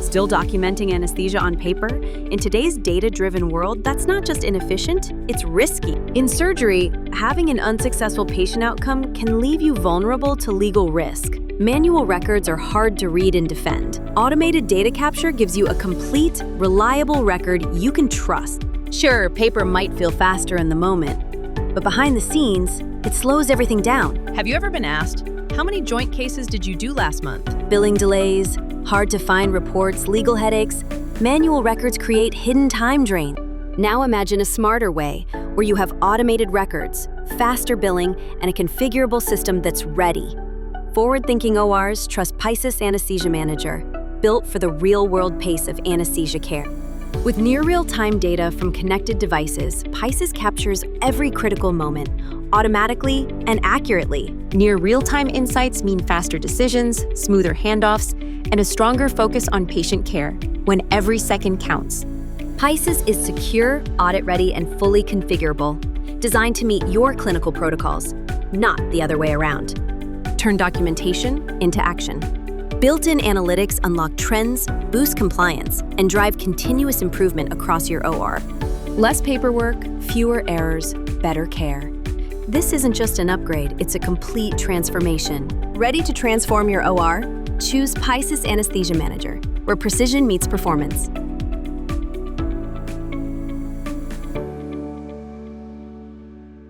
Still documenting anesthesia on paper? In today's data-driven world, that's not just inefficient, it's risky. In surgery, having an unsuccessful patient outcome can leave you vulnerable to legal risk. Manual records are hard to read and defend. Automated data capture gives you a complete, reliable record you can trust. Sure, paper might feel faster in the moment, but behind the scenes, it slows everything down. Have you ever been asked, how many joint cases did you do last month? Billing delays, hard-to-find reports, legal headaches, manual records create hidden time drain. Now imagine a smarter way, where you have automated records, faster billing, and a configurable system that's ready. Forward-thinking ORs trust Picis Anesthesia Manager, built for the real-world pace of anesthesia care. With near real-time data from connected devices, Picis captures every critical moment, automatically and accurately. Near real-time insights mean faster decisions, smoother handoffs, and a stronger focus on patient care, when every second counts. Picis is secure, audit-ready, and fully configurable, designed to meet your clinical protocols, not the other way around. Turn documentation into action. Built-in analytics unlock trends, boost compliance, and drive continuous improvement across your OR. Less paperwork, fewer errors, better care. This isn't just an upgrade, it's a complete transformation. Ready to transform your OR? Choose Picis Anesthesia Manager, where precision meets performance.